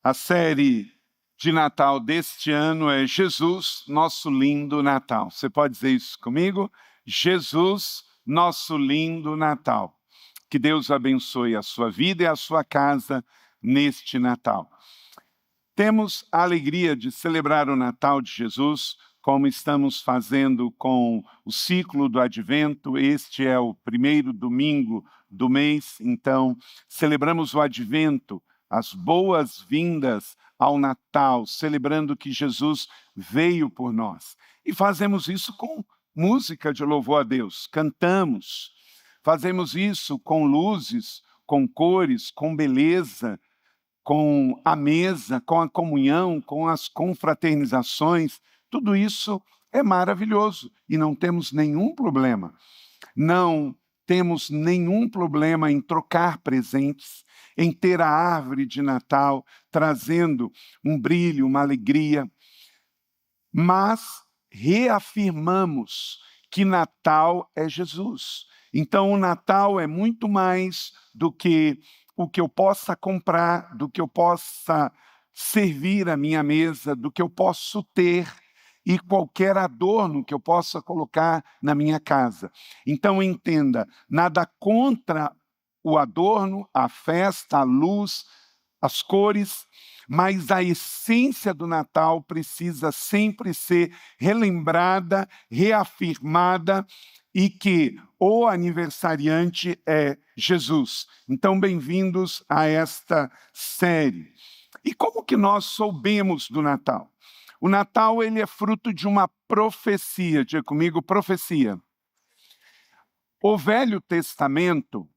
A série de Natal deste ano é Jesus, nosso lindo Natal. Você pode dizer isso comigo? Jesus, nosso lindo Natal. Que Deus abençoe a sua vida e a sua casa neste Natal. Temos a alegria de celebrar o Natal de Jesus, como estamos fazendo com o ciclo do Advento. Este é o primeiro domingo do mês, então celebramos o Advento, as boas-vindas ao Natal, celebrando que Jesus veio por nós. E fazemos isso com música de louvor a Deus, cantamos. Fazemos isso com luzes, com cores, com beleza, com a mesa, com a comunhão, com as confraternizações. Tudo isso é maravilhoso e não temos nenhum problema. Não temos nenhum problema em trocar presentes, em ter a árvore de Natal trazendo um brilho, uma alegria, mas reafirmamos que Natal é Jesus. Então, o Natal é muito mais do que o que eu possa comprar, do que eu possa servir à minha mesa, do que eu posso ter e qualquer adorno que eu possa colocar na minha casa. Então, entenda, nada contra o adorno, a festa, a luz, as cores, mas a essência do Natal precisa sempre ser relembrada, reafirmada, e que o aniversariante é Jesus. Então, bem-vindos a esta série. E como que nós soubemos do Natal? O Natal ele é fruto de uma profecia. Diga comigo, profecia. O Velho Testamento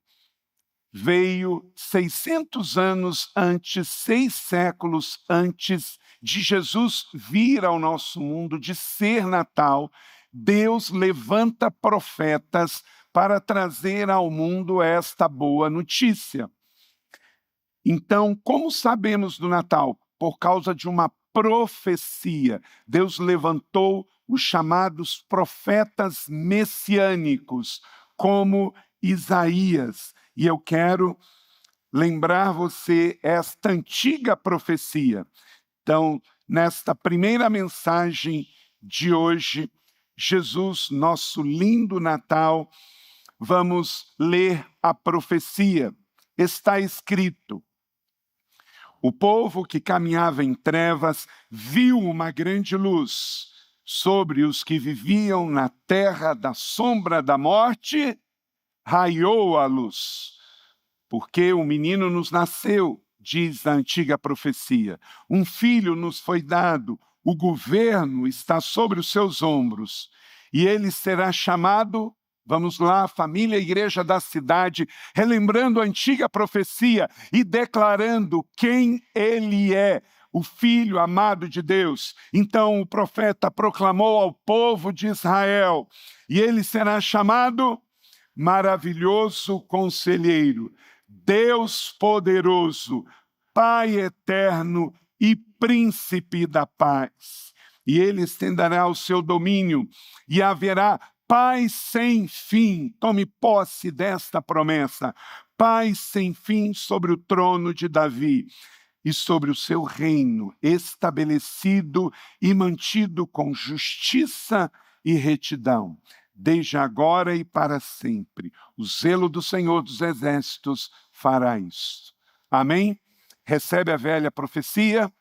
veio 600 anos antes, 6 séculos antes de Jesus vir ao nosso mundo, de ser Natal. Deus levanta profetas para trazer ao mundo esta boa notícia. Então, como sabemos do Natal? Por causa de uma profecia. Deus levantou os chamados profetas messiânicos, como Isaías. E eu quero lembrar você esta antiga profecia. Então, nesta primeira mensagem de hoje, Jesus, nosso lindo Natal, vamos ler a profecia. Está escrito: o povo que caminhava em trevas viu uma grande luz. Sobre os que viviam na terra da sombra da morte, raiou a luz. Porque o menino nos nasceu, diz a antiga profecia. Um filho nos foi dado, o governo está sobre os seus ombros. E ele será chamado, vamos lá, família e igreja da cidade, relembrando a antiga profecia e declarando quem ele é, o Filho amado de Deus. Então o profeta proclamou ao povo de Israel, e ele será chamado Maravilhoso Conselheiro, Deus Poderoso, Pai Eterno e Príncipe da Paz. E ele estenderá o seu domínio e haverá paz sem fim. Tome posse desta promessa. Paz sem fim sobre o trono de Davi e sobre o seu reino, estabelecido e mantido com justiça e retidão, desde agora e para sempre. O zelo do Senhor dos Exércitos fará isso. Amém? Recebe a velha profecia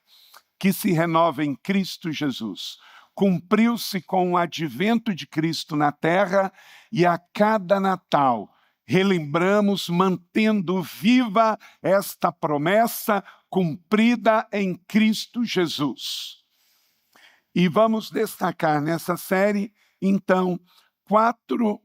que se renova em Cristo Jesus. Cumpriu-se com o advento de Cristo na terra e a cada Natal relembramos, mantendo viva esta promessa cumprida em Cristo Jesus. E vamos destacar nessa série, então, 4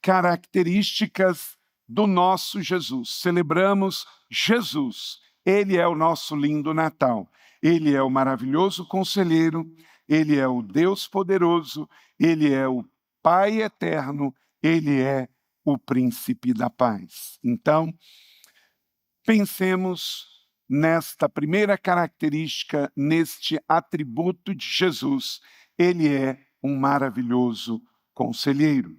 características do nosso Jesus. Celebramos Jesus. Ele é o nosso lindo Natal. Ele é o maravilhoso conselheiro, ele é o Deus poderoso, ele é o Pai eterno, ele é o príncipe da paz. Então, pensemos nesta primeira característica, neste atributo de Jesus. Ele é um maravilhoso conselheiro.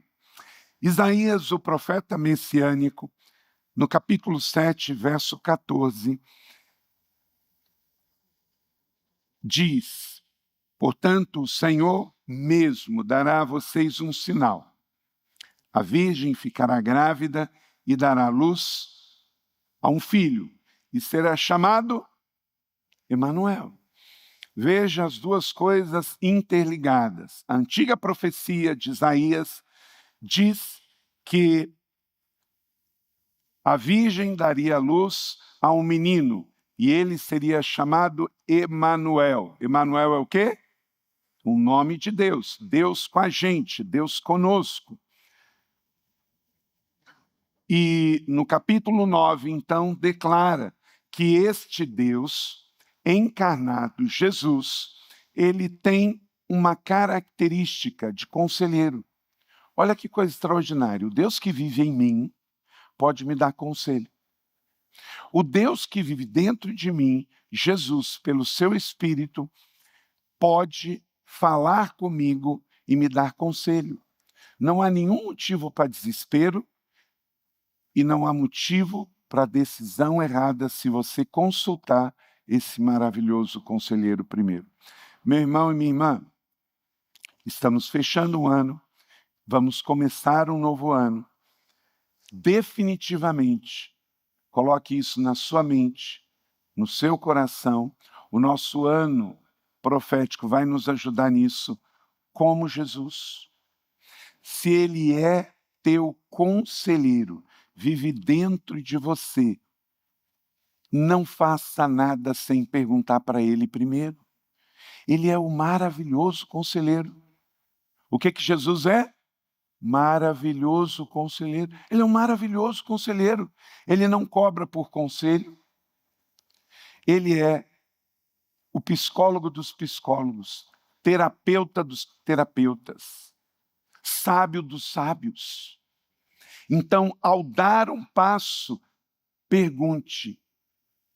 Isaías, o profeta messiânico, no capítulo 7, verso 14, diz: portanto, o Senhor mesmo dará a vocês um sinal. A virgem ficará grávida e dará à luz a um filho, e será chamado Emanuel. Veja as duas coisas interligadas. A antiga profecia de Isaías diz que a virgem daria à luz a um menino, e ele seria chamado Emanuel. Emanuel é o quê? O nome de Deus, Deus com a gente, Deus conosco. E no capítulo 9, então, declara que este Deus encarnado, Jesus, ele tem uma característica de conselheiro. Olha que coisa extraordinária. O Deus que vive em mim pode me dar conselho. O Deus que vive dentro de mim, Jesus, pelo seu Espírito, pode falar comigo e me dar conselho. Não há nenhum motivo para desespero e não há motivo para decisão errada se você consultar esse maravilhoso conselheiro primeiro. Meu irmão e minha irmã, estamos fechando um ano, vamos começar um novo ano. Definitivamente, coloque isso na sua mente, no seu coração. O nosso ano profético vai nos ajudar nisso, como Jesus. Se ele é teu conselheiro, vive dentro de você, não faça nada sem perguntar para ele primeiro. Ele é o maravilhoso conselheiro. O que Jesus é? Maravilhoso conselheiro. Ele é um maravilhoso conselheiro. Ele não cobra por conselho. Ele é o psicólogo dos psicólogos, terapeuta dos terapeutas, sábio dos sábios. Então, ao dar um passo, pergunte: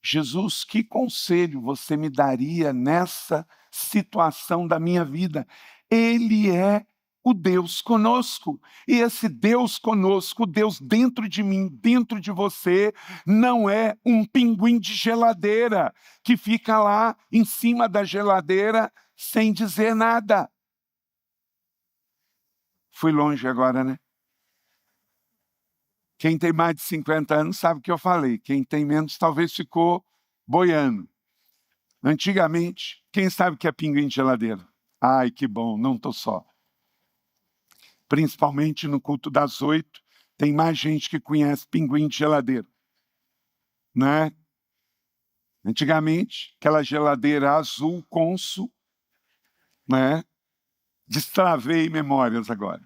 Jesus, que conselho você me daria nessa situação da minha vida? Ele é o Deus conosco. E esse Deus conosco, Deus dentro de mim, dentro de você, não é um pinguim de geladeira que fica lá em cima da geladeira sem dizer nada. Fui longe agora, né? Quem tem mais de 50 anos sabe o que eu falei. Quem tem menos talvez ficou boiando. Antigamente, quem sabe o que é pinguim de geladeira? Ai, que bom, não estou só. Principalmente no culto das 8, tem mais gente que conhece pinguim de geladeira. Né? Antigamente, aquela geladeira azul Consul, né? Destravei memórias agora.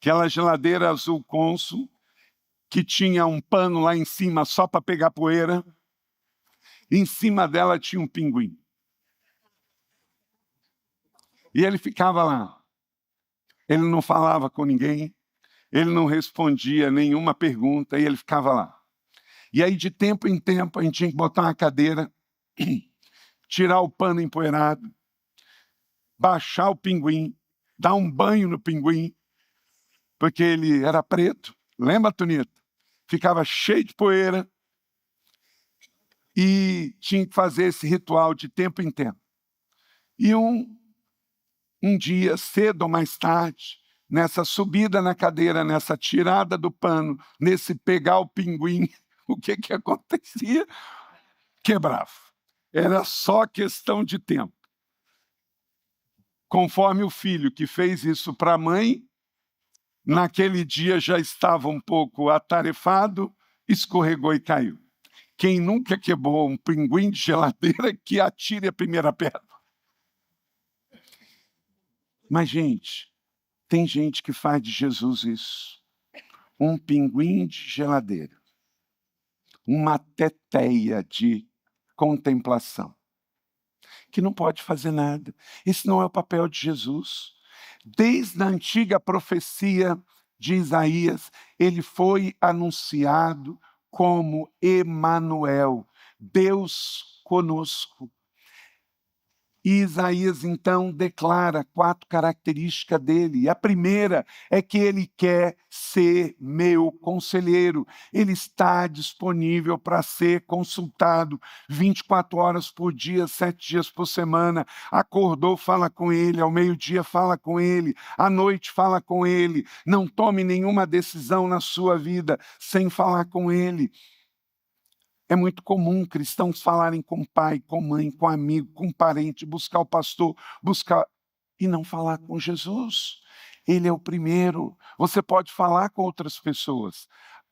Aquela geladeira azul Consul, que tinha um pano lá em cima só para pegar poeira, e em cima dela tinha um pinguim. E ele ficava lá. Ele não falava com ninguém, ele não respondia nenhuma pergunta, e ele ficava lá. E aí, de tempo em tempo, a gente tinha que botar uma cadeira, tirar o pano empoeirado, baixar o pinguim, dar um banho no pinguim, porque ele era preto. Lembra, Tonito? Ficava cheio de poeira, e tinha que fazer esse ritual de tempo em tempo. E um dia, cedo ou mais tarde, nessa subida na cadeira, nessa tirada do pano, nesse pegar o pinguim, o que acontecia? Quebrava. Era só questão de tempo. Conforme o filho que fez isso para a mãe, naquele dia já estava um pouco atarefado, escorregou e caiu. Quem nunca quebrou um pinguim de geladeira, que atire a primeira pedra. Mas, gente, tem gente que faz de Jesus isso. Um pinguim de geladeira. Uma teteia de contemplação. Que não pode fazer nada. Esse não é o papel de Jesus. Desde a antiga profecia de Isaías, ele foi anunciado como Emanuel, Deus conosco. E Isaías, então, declara 4 características dele. E a primeira é que ele quer ser meu conselheiro. Ele está disponível para ser consultado 24 horas por dia, 7 dias por semana. Acordou, fala com ele. Ao meio-dia, fala com ele. À noite, fala com ele. Não tome nenhuma decisão na sua vida sem falar com ele. É muito comum cristãos falarem com pai, com mãe, com amigo, com parente, buscar o pastor, buscar e não falar com Jesus. Ele é o primeiro. Você pode falar com outras pessoas.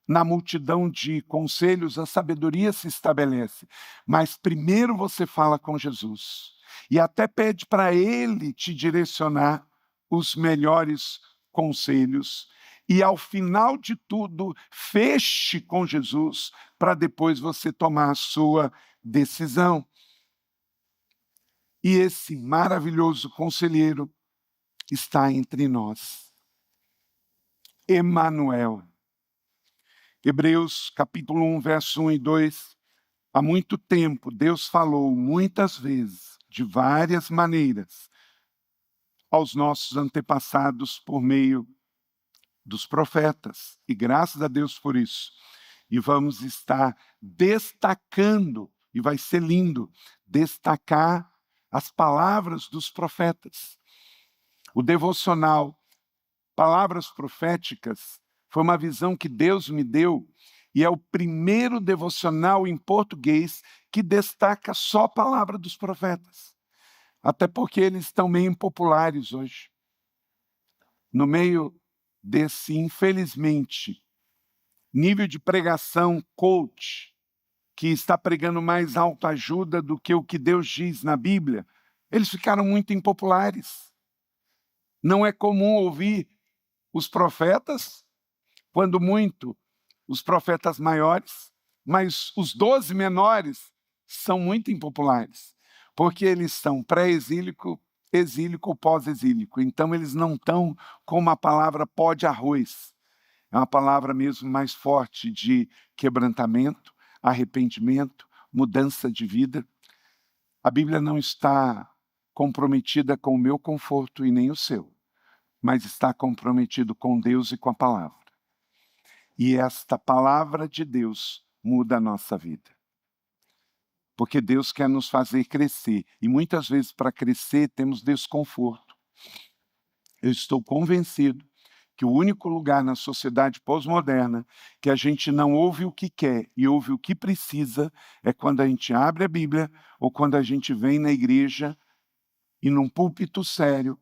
Na multidão de conselhos, a sabedoria se estabelece. Mas primeiro você fala com Jesus. E até pede para ele te direcionar os melhores conselhos. E ao final de tudo, feche com Jesus para depois você tomar a sua decisão. E esse maravilhoso conselheiro está entre nós. Emanuel. Hebreus capítulo 1, verso 1 e 2. Há muito tempo Deus falou muitas vezes, de várias maneiras, aos nossos antepassados por meio dos profetas. E graças a Deus por isso. E vamos estar destacando, e vai ser lindo, destacar as palavras dos profetas. O devocional Palavras Proféticas foi uma visão que Deus me deu e é o primeiro devocional em português que destaca só a palavra dos profetas. Até porque eles estão meio impopulares hoje. No meio desse, infelizmente, nível de pregação coach, que está pregando mais autoajuda do que o que Deus diz na Bíblia, eles ficaram muito impopulares. Não é comum ouvir os profetas, quando muito, os profetas maiores, mas os 12 menores são muito impopulares, porque eles são pré-exílico, exílico ou pós-exílico. Então, eles não estão com uma palavra pó de arroz. É uma palavra mesmo mais forte de quebrantamento, arrependimento, mudança de vida. A Bíblia não está comprometida com o meu conforto e nem o seu, mas está comprometido com Deus e com a palavra. E esta palavra de Deus muda a nossa vida. Porque Deus quer nos fazer crescer. E muitas vezes, para crescer, temos desconforto. Eu estou convencido que o único lugar na sociedade pós-moderna que a gente não ouve o que quer e ouve o que precisa é quando a gente abre a Bíblia ou quando a gente vem na igreja e num púlpito sério,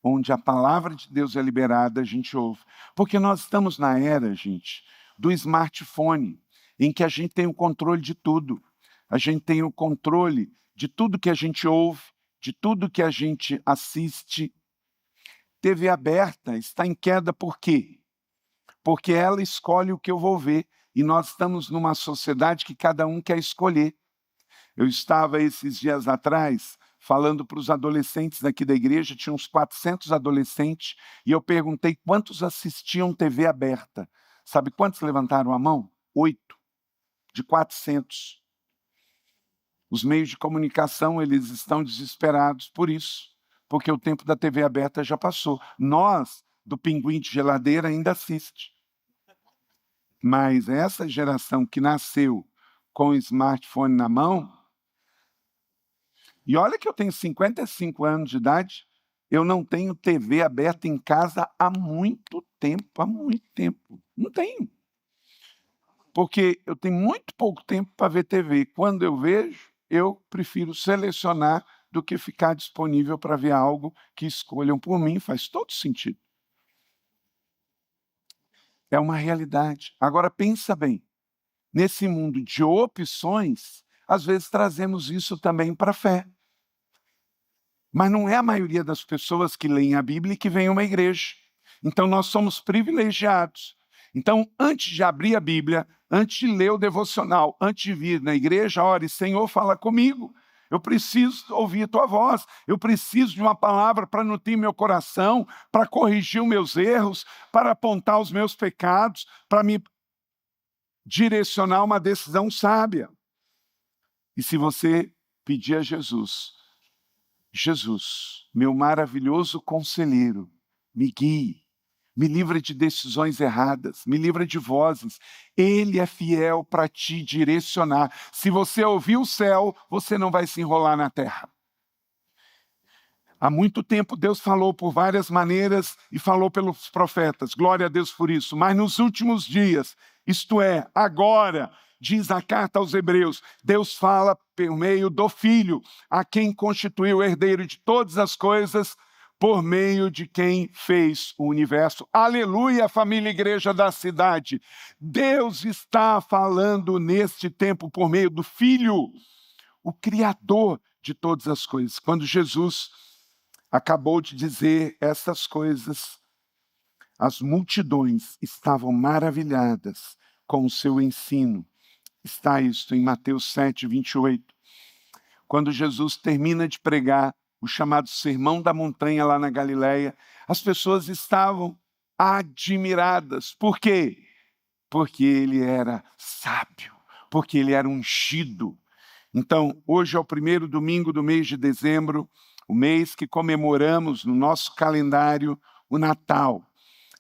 onde a palavra de Deus é liberada, a gente ouve. Porque nós estamos na era, gente, do smartphone, em que a gente tem o controle de tudo. A gente tem o controle de tudo que a gente ouve, de tudo que a gente assiste. TV aberta está em queda por quê? Porque ela escolhe o que eu vou ver. E nós estamos numa sociedade que cada um quer escolher. Eu estava esses dias atrás falando para os adolescentes aqui da igreja, tinha uns 400 adolescentes, e eu perguntei quantos assistiam TV aberta. Sabe quantos levantaram a mão? 8, de 400. Os meios de comunicação, eles estão desesperados por isso, porque o tempo da TV aberta já passou. Nós, do pinguim de geladeira, ainda assiste. Mas essa geração que nasceu com o smartphone na mão, e olha que eu tenho 55 anos de idade, eu não tenho TV aberta em casa há muito tempo, Não tenho. Porque eu tenho muito pouco tempo para ver TV. Quando eu vejo, eu prefiro selecionar do que ficar disponível para ver algo que escolham por mim, faz todo sentido. É uma realidade. Agora pensa bem, nesse mundo de opções, às vezes trazemos isso também para a fé. Mas não é a maioria das pessoas que leem a Bíblia e que vem a uma igreja. Então nós somos privilegiados. Então, antes de abrir a Bíblia, antes de ler o devocional, antes de vir na igreja, ore, Senhor, fala comigo. Eu preciso ouvir a tua voz. Eu preciso de uma palavra para nutrir meu coração, para corrigir os meus erros, para apontar os meus pecados, para me direcionar uma decisão sábia. E se você pedir a Jesus Jesus, meu maravilhoso conselheiro, me guie, me livra de decisões erradas, me livra de vozes. Ele é fiel para te direcionar. Se você ouvir o céu, você não vai se enrolar na terra. Há muito tempo Deus falou por várias maneiras e falou pelos profetas. Glória a Deus por isso. Mas nos últimos dias, isto é, agora, diz a carta aos Hebreus, Deus fala por meio do Filho, a quem constituiu o herdeiro de todas as coisas, por meio de quem fez o universo. Aleluia, família e igreja da cidade. Deus está falando neste tempo por meio do Filho, o Criador de todas as coisas. Quando Jesus acabou de dizer essas coisas, as multidões estavam maravilhadas com o seu ensino. Está isto em Mateus 7, 28. Quando Jesus termina de pregar o chamado Sermão da Montanha lá na Galileia, as pessoas estavam admiradas. Por quê? Porque ele era sábio, porque ele era ungido. Então, hoje é o primeiro domingo do mês de dezembro, o mês que comemoramos no nosso calendário o Natal.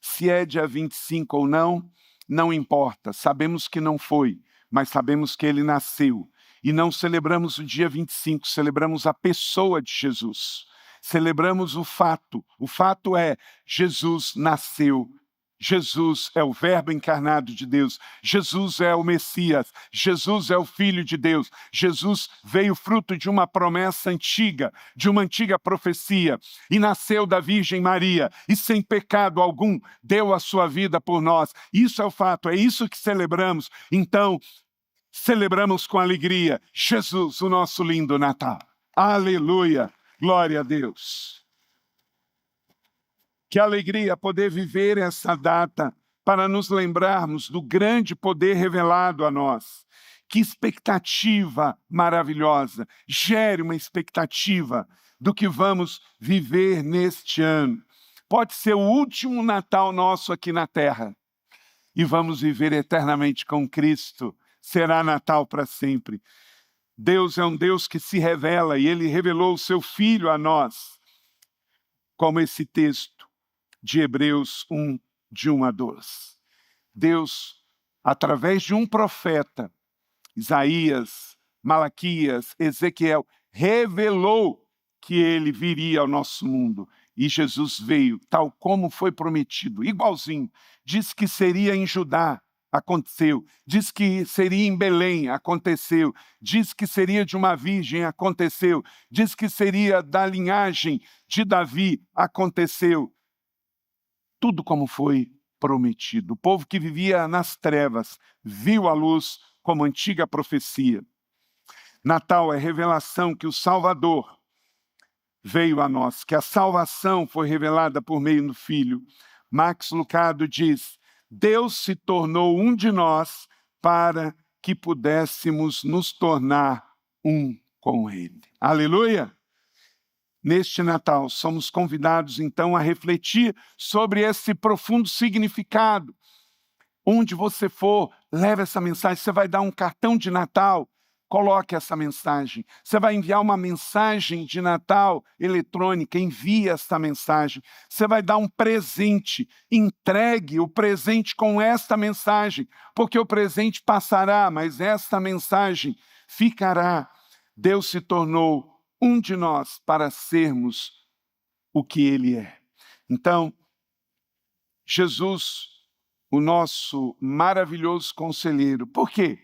Se é dia 25 ou não, não importa. Sabemos que não foi, mas sabemos que ele nasceu. E não celebramos o dia 25, celebramos a pessoa de Jesus. Celebramos o fato. O fato é, Jesus nasceu. Jesus é o Verbo encarnado de Deus. Jesus é o Messias. Jesus é o Filho de Deus. Jesus veio fruto de uma promessa antiga, de uma antiga profecia, e nasceu da Virgem Maria, e sem pecado algum deu a sua vida por nós. Isso é o fato, é isso que celebramos. Então, celebramos com alegria Jesus, o nosso lindo Natal. Aleluia! Glória a Deus! Que alegria poder viver essa data para nos lembrarmos do grande poder revelado a nós. Que expectativa maravilhosa! Gere uma expectativa do que vamos viver neste ano. Pode ser o último Natal nosso aqui na Terra e vamos viver eternamente com Cristo. Será Natal para sempre. Deus é um Deus que se revela e Ele revelou o seu Filho a nós, como esse texto de Hebreus 1, de 1 a 12. Deus, através de um profeta, Isaías, Malaquias, Ezequiel, revelou que ele viria ao nosso mundo. E Jesus veio, tal como foi prometido, igualzinho. Diz que seria em Judá, aconteceu. Diz que seria em Belém, aconteceu. Diz que seria de uma virgem, aconteceu. Diz que seria da linhagem de Davi, aconteceu. Tudo como foi prometido. O povo que vivia nas trevas viu a luz como antiga profecia. Natal é revelação que o Salvador veio a nós, que a salvação foi revelada por meio do Filho. Max Lucado diz, Deus se tornou um de nós para que pudéssemos nos tornar um com Ele. Aleluia! Neste Natal, somos convidados, então, a refletir sobre esse profundo significado. Onde você for, leve essa mensagem. Você vai dar um cartão de Natal, coloque essa mensagem. Você vai enviar uma mensagem de Natal eletrônica, envie essa mensagem. Você vai dar um presente, entregue o presente com esta mensagem, porque o presente passará, mas esta mensagem ficará. Deus se tornou um de nós para sermos o que Ele é. Então, Jesus, o nosso maravilhoso conselheiro. Por quê?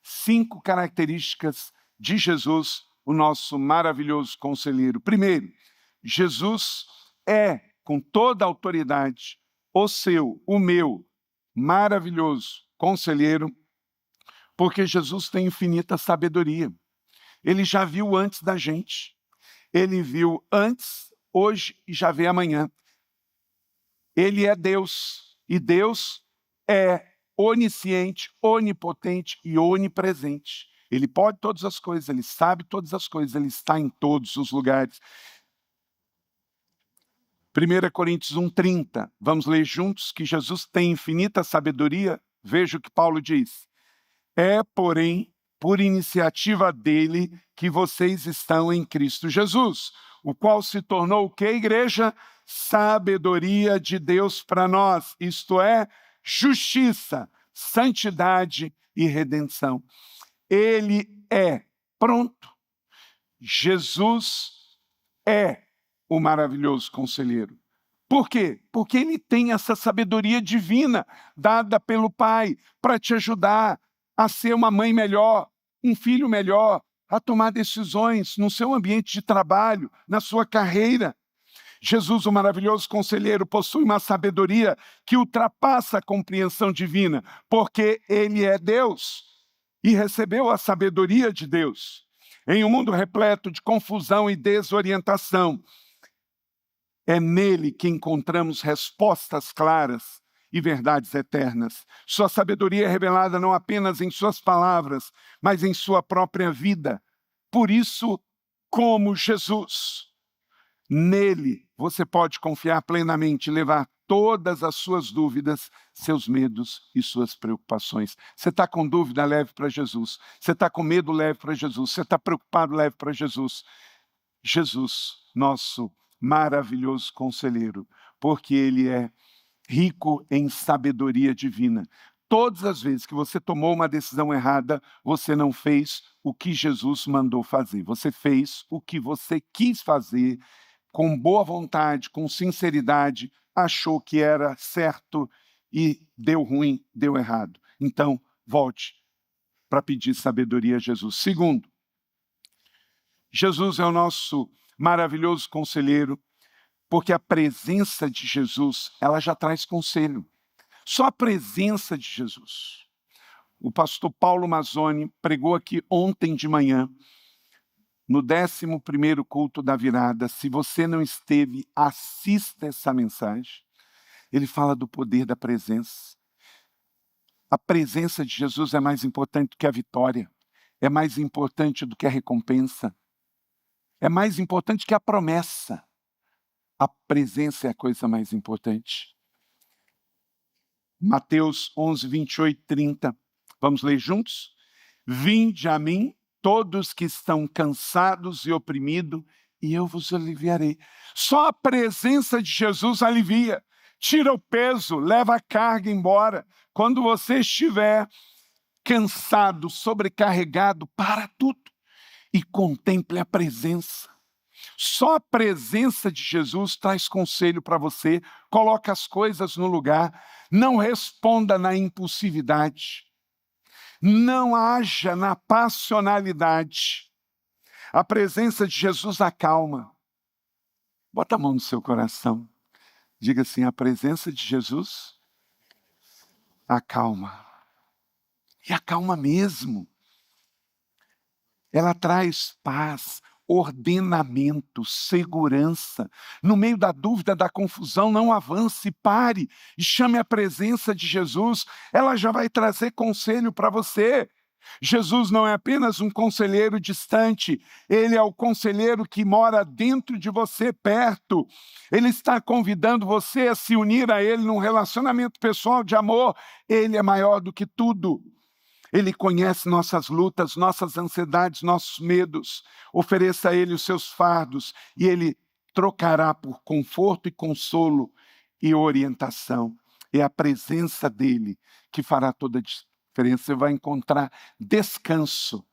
5 características de Jesus, o nosso maravilhoso conselheiro. Primeiro, Jesus é, com toda a autoridade, o meu maravilhoso conselheiro, porque Jesus tem infinita sabedoria. Ele já viu antes da gente. Ele viu antes, hoje e já vê amanhã. Ele é Deus. E Deus é onisciente, onipotente e onipresente. Ele pode todas as coisas, Ele sabe todas as coisas, Ele está em todos os lugares. 1 Coríntios 1,30. Vamos ler juntos que Jesus tem infinita sabedoria? Veja o que Paulo diz. É, porém, por iniciativa dele que vocês estão em Cristo Jesus, o qual se tornou o que, igreja? Sabedoria de Deus para nós, isto é, justiça, santidade e redenção. Ele é, pronto. Jesus é o maravilhoso conselheiro. Por quê? Porque ele tem essa sabedoria divina dada pelo Pai para te ajudar a ser uma mãe melhor, um filho melhor, a tomar decisões no seu ambiente de trabalho, na sua carreira. Jesus, o maravilhoso conselheiro, possui uma sabedoria que ultrapassa a compreensão divina, porque ele é Deus e recebeu a sabedoria de Deus. Em um mundo repleto de confusão e desorientação, é nele que encontramos respostas claras e verdades eternas. Sua sabedoria é revelada não apenas em suas palavras, mas em sua própria vida. Por isso, como Jesus, nele você pode confiar plenamente e levar todas as suas dúvidas, seus medos e suas preocupações. Você está com dúvida, leve para Jesus. Você está com medo, leve para Jesus. Você está preocupado, leve para Jesus. Jesus, nosso maravilhoso conselheiro, porque ele é rico em sabedoria divina. Todas as vezes que você tomou uma decisão errada, você não fez o que Jesus mandou fazer. Você fez o que você quis fazer, com boa vontade, com sinceridade, achou que era certo e deu ruim, deu errado. Então, volte para pedir sabedoria a Jesus. Segundo, Jesus é o nosso maravilhoso conselheiro, porque a presença de Jesus, ela já traz conselho. Só a presença de Jesus. O pastor Paulo Mazzoni pregou aqui ontem de manhã, no 11º culto da virada. Se você não esteve, assista essa mensagem. Ele fala do poder da presença. A presença de Jesus é mais importante do que a vitória. É mais importante do que a recompensa. É mais importante que a promessa. A presença é a coisa mais importante. Mateus 11, 28, 30. Vamos ler juntos? Vinde a mim, todos que estão cansados e oprimidos, e eu vos aliviarei. Só a presença de Jesus alivia. Tira o peso, leva a carga embora. Quando você estiver cansado, sobrecarregado, para tudo e contemple a presença. Só a presença de Jesus traz conselho para você, coloca as coisas no lugar, não responda na impulsividade, não haja na passionalidade. A presença de Jesus acalma. Bota a mão no seu coração, diga assim: a presença de Jesus acalma. E acalma mesmo. Ela traz paz, ordenamento, segurança. No meio da dúvida, da confusão, não avance, pare e chame a presença de Jesus. Ela já vai trazer conselho para você. Jesus não é apenas um conselheiro distante, ele é o conselheiro que mora dentro de você, perto. Ele está convidando você a se unir a ele num relacionamento pessoal de amor. Ele é maior do que tudo. Ele conhece nossas lutas, nossas ansiedades, nossos medos. Ofereça a ele os seus fardos e ele trocará por conforto e consolo e orientação. É a presença dele que fará toda a diferença. Você vai encontrar descanso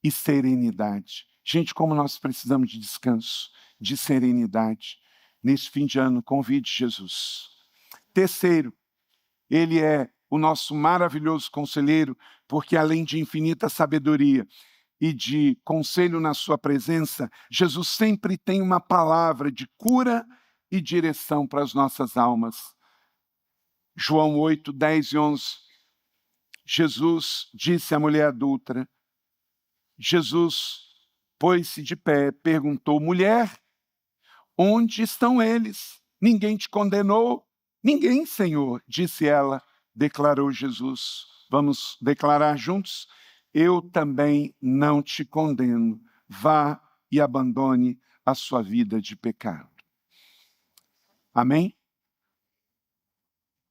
e serenidade. Gente, como nós precisamos de descanso, de serenidade. Nesse fim de ano, convide Jesus. Terceiro, ele é o nosso maravilhoso conselheiro, porque além de infinita sabedoria e de conselho na sua presença, Jesus sempre tem uma palavra de cura e direção para as nossas almas. João 8, 10 e 11. Jesus disse à mulher adúltera, Jesus pôs-se de pé, perguntou: mulher, onde estão eles? Ninguém te condenou? Ninguém, Senhor, disse ela. Declarou Jesus. Vamos declarar juntos? Eu também não te condeno. Vá e abandone a sua vida de pecado. Amém?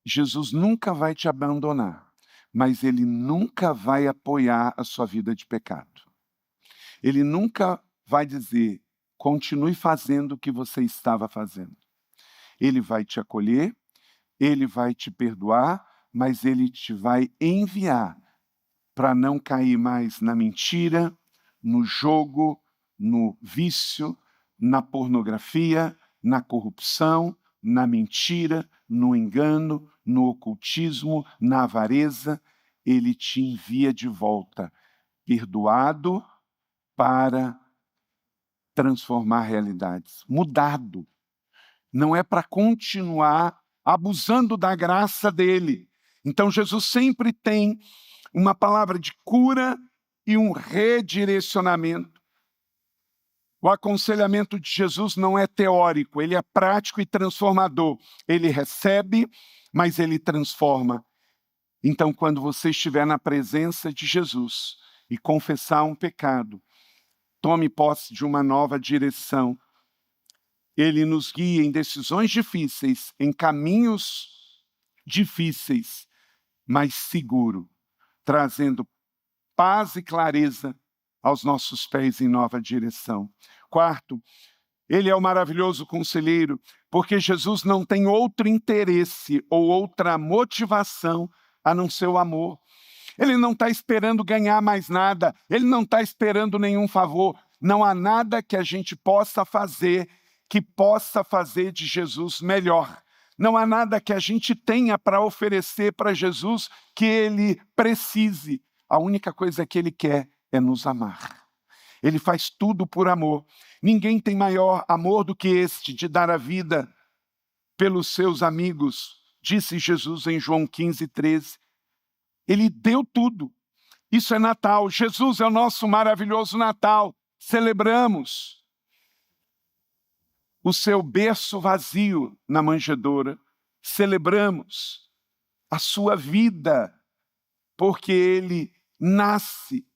Jesus nunca vai te abandonar, mas ele nunca vai apoiar a sua vida de pecado. Ele nunca vai dizer, continue fazendo o que você estava fazendo. Ele vai te acolher, ele vai te perdoar, mas ele te vai enviar para não cair mais na mentira, no jogo, no vício, na pornografia, na corrupção, na mentira, no engano, no ocultismo, na avareza. Ele te envia de volta, perdoado, para transformar realidades, mudado. Não é para continuar abusando da graça dele. Então Jesus sempre tem uma palavra de cura e um redirecionamento. O aconselhamento de Jesus não é teórico, ele é prático e transformador. Ele recebe, mas ele transforma. Então, quando você estiver na presença de Jesus e confessar um pecado, tome posse de uma nova direção. Ele nos guia em decisões difíceis, em caminhos difíceis, mas seguro, trazendo paz e clareza aos nossos pés em nova direção. Quarto, ele é o maravilhoso conselheiro, porque Jesus não tem outro interesse ou outra motivação a não ser o amor. Ele não está esperando ganhar mais nada, ele não está esperando nenhum favor. Não há nada que a gente possa fazer que possa fazer de Jesus melhor. Não há nada que a gente tenha para oferecer para Jesus que ele precise. A única coisa que ele quer é nos amar. Ele faz tudo por amor. Ninguém tem maior amor do que este, de dar a vida pelos seus amigos, disse Jesus em João 15:13. Ele deu tudo. Isso é Natal. Jesus é o nosso maravilhoso Natal. Celebramos o seu berço vazio na manjedoura. Celebramos a sua vida, porque ele nasce,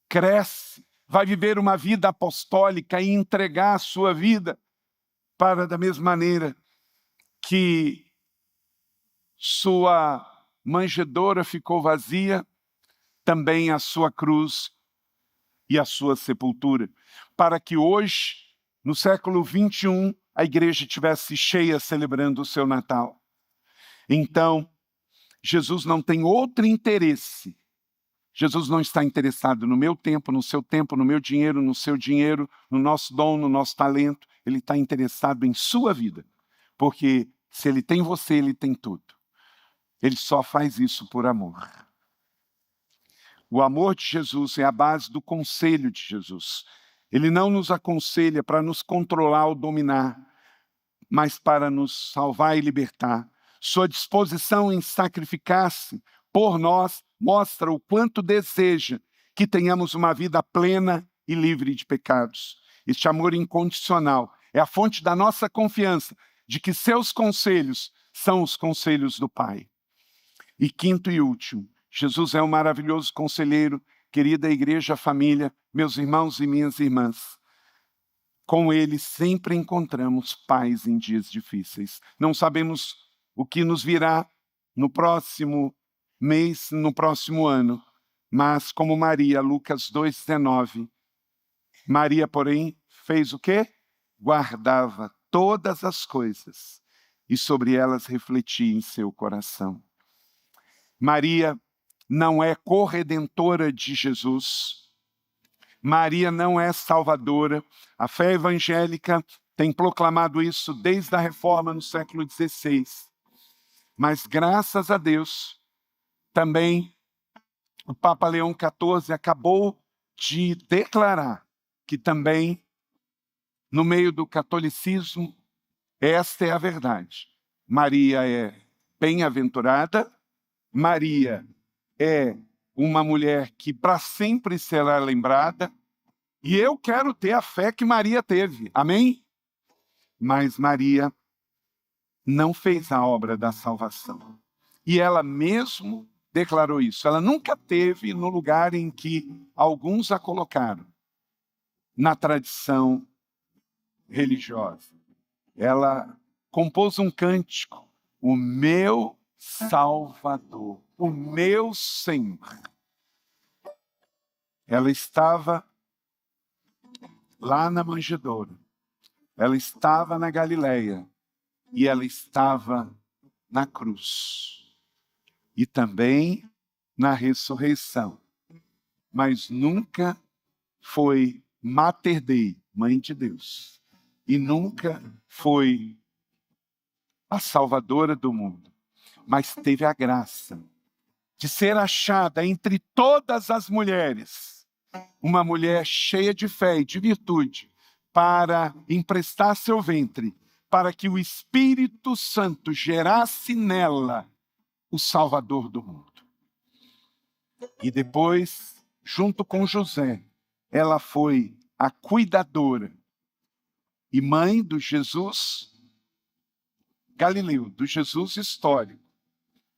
cresce, vai viver uma vida apostólica e entregar a sua vida para, da mesma maneira que sua manjedoura ficou vazia, também a sua cruz e a sua sepultura, para que hoje, no século 21, a igreja estivesse cheia celebrando o seu Natal. Então, Jesus não tem outro interesse. Jesus não está interessado no meu tempo, no seu tempo, no meu dinheiro, no seu dinheiro, no nosso dom, no nosso talento. Ele está interessado em sua vida, porque se ele tem você, ele tem tudo. Ele só faz isso por amor. O amor de Jesus é a base do conselho de Jesus. Ele não nos aconselha para nos controlar ou dominar, mas para nos salvar e libertar. Sua disposição em sacrificar-se por nós mostra o quanto deseja que tenhamos uma vida plena e livre de pecados. Este amor incondicional é a fonte da nossa confiança de que seus conselhos são os conselhos do Pai. E quinto e último, Jesus é um maravilhoso conselheiro, querida igreja, família, meus irmãos e minhas irmãs. Com ele sempre encontramos paz em dias difíceis. Não sabemos o que nos virá no próximo mês, no próximo ano, mas como Maria, Lucas 2,19, Maria, porém, fez o quê? Guardava todas as coisas e sobre elas refletia em seu coração. Maria não é corredentora de Jesus. Maria não é salvadora. A fé evangélica tem proclamado isso desde a Reforma no século XVI. Mas graças a Deus, também o Papa Leão XIV acabou de declarar que também, no meio do catolicismo, esta é a verdade. Maria é bem-aventurada, Maria é uma mulher que para sempre será lembrada, e eu quero ter a fé que Maria teve, amém? Mas Maria não fez a obra da salvação. E ela mesmo declarou isso. Ela nunca teve no lugar em que alguns a colocaram, na tradição religiosa. Ela compôs um cântico, o meu Salvador, o meu Senhor. Ela estava lá na manjedoura, ela estava na Galileia e ela estava na cruz e também na ressurreição, mas nunca foi Mater Dei, Mãe de Deus, e nunca foi a Salvadora do mundo, mas teve a graça de ser achada entre todas as mulheres, uma mulher cheia de fé e de virtude, para emprestar seu ventre, para que o Espírito Santo gerasse nela o Salvador do mundo. E depois, junto com José, ela foi a cuidadora e mãe do Jesus Galileu, do Jesus histórico,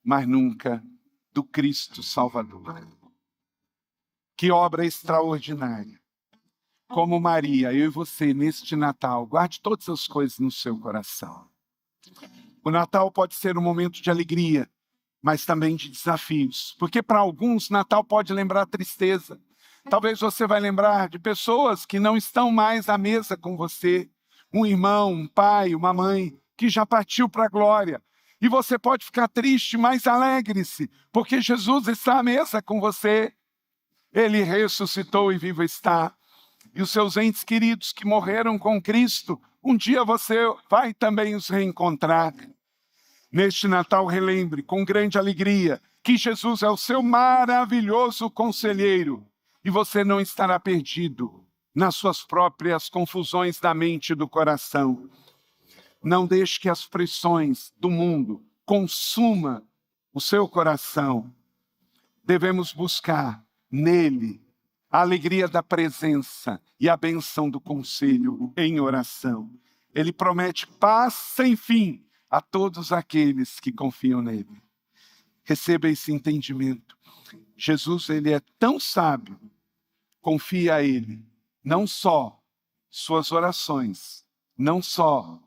mas nunca do Cristo Salvador. Que obra extraordinária! Como Maria, eu e você, neste Natal, guarde todas as coisas no seu coração. O Natal pode ser um momento de alegria, mas também de desafios. Porque para alguns, Natal pode lembrar tristeza. Talvez você vai lembrar de pessoas que não estão mais à mesa com você. Um irmão, um pai, uma mãe, que já partiu para a glória. E você pode ficar triste, mas alegre-se, porque Jesus está à mesa com você. Ele ressuscitou e vivo está. E os seus entes queridos que morreram com Cristo, um dia você vai também os reencontrar. Neste Natal, relembre com grande alegria que Jesus é o seu maravilhoso conselheiro e você não estará perdido nas suas próprias confusões da mente e do coração. Não deixe que as pressões do mundo consumam o seu coração. Devemos buscar nele a alegria da presença e a bênção do conselho em oração. Ele promete paz sem fim a todos aqueles que confiam nele. Receba esse entendimento. Jesus, ele é tão sábio. Confia a ele, não só suas orações, não só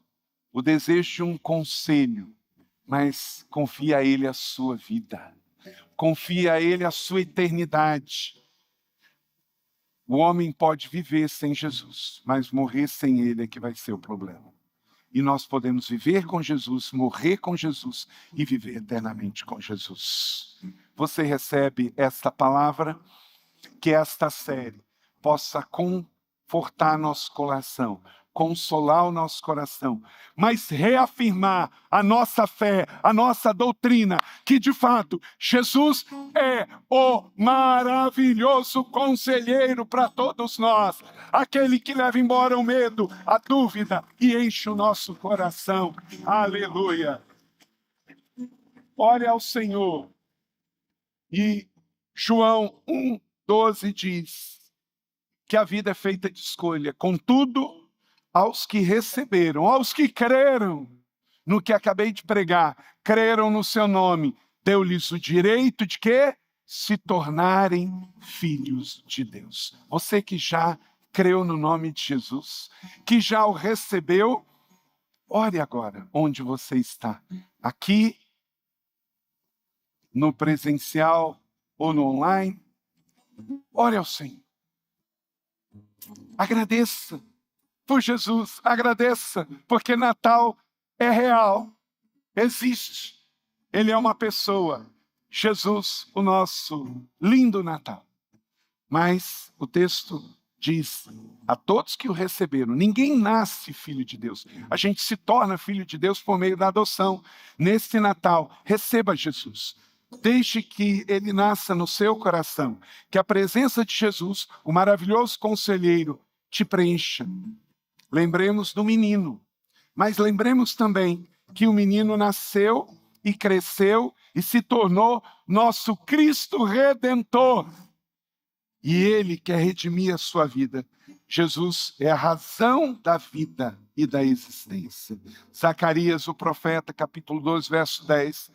o desejo de um conselho, mas confia a ele a sua vida. Confia a ele a sua eternidade. O homem pode viver sem Jesus, mas morrer sem ele é que vai ser o problema. E nós podemos viver com Jesus, morrer com Jesus e viver eternamente com Jesus. Você recebe esta palavra, que esta série possa confortar nosso coração, consolar o nosso coração, mas reafirmar a nossa fé, a nossa doutrina, que de fato Jesus é o maravilhoso conselheiro para todos nós, aquele que leva embora o medo, a dúvida e enche o nosso coração. Aleluia! Ore ao Senhor. E João 1:12 diz que a vida é feita de escolha. Contudo, aos que receberam, aos que creram no que acabei de pregar, creram no seu nome, deu-lhes o direito de quê? Se tornarem filhos de Deus. Você que já creu no nome de Jesus, que já o recebeu, ore agora onde você está. Aqui, no presencial ou no online, ore ao Senhor. Agradeça por Jesus, agradeça, porque Natal é real, existe. Ele é uma pessoa, Jesus, o nosso lindo Natal. Mas o texto diz a todos que o receberam, ninguém nasce filho de Deus. A gente se torna filho de Deus por meio da adoção. Neste Natal, receba Jesus. Deixe que ele nasça no seu coração, que a presença de Jesus, o maravilhoso conselheiro, te preencha. Lembremos do menino, mas lembremos também que o menino nasceu e cresceu e se tornou nosso Cristo Redentor. E ele quer redimir a sua vida. Jesus é a razão da vida e da existência. Zacarias, o profeta, capítulo 2, verso 10.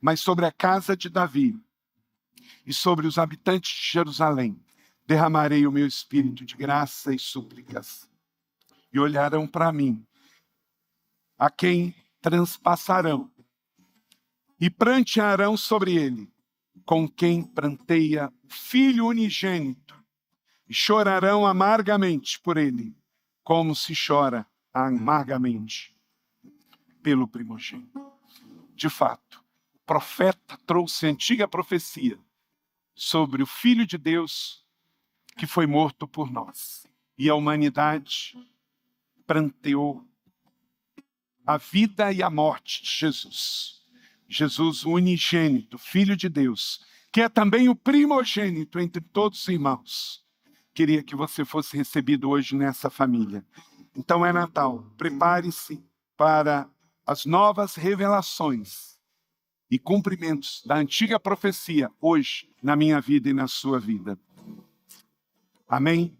Mas sobre a casa de Davi e sobre os habitantes de Jerusalém, derramarei o meu espírito de graça e súplicas. E olharão para mim, a quem transpassarão e prantearão sobre ele, com quem pranteia o filho unigênito, e chorarão amargamente por ele, como se chora amargamente pelo primogênito. De fato, o profeta trouxe a antiga profecia sobre o Filho de Deus que foi morto por nós. E a humanidade pranteou a vida e a morte de Jesus. Jesus, o unigênito, Filho de Deus, que é também o primogênito entre todos os irmãos. Queria que você fosse recebido hoje nessa família. Então é Natal. Prepare-se para as novas revelações e cumprimentos da antiga profecia hoje na minha vida e na sua vida. Amém?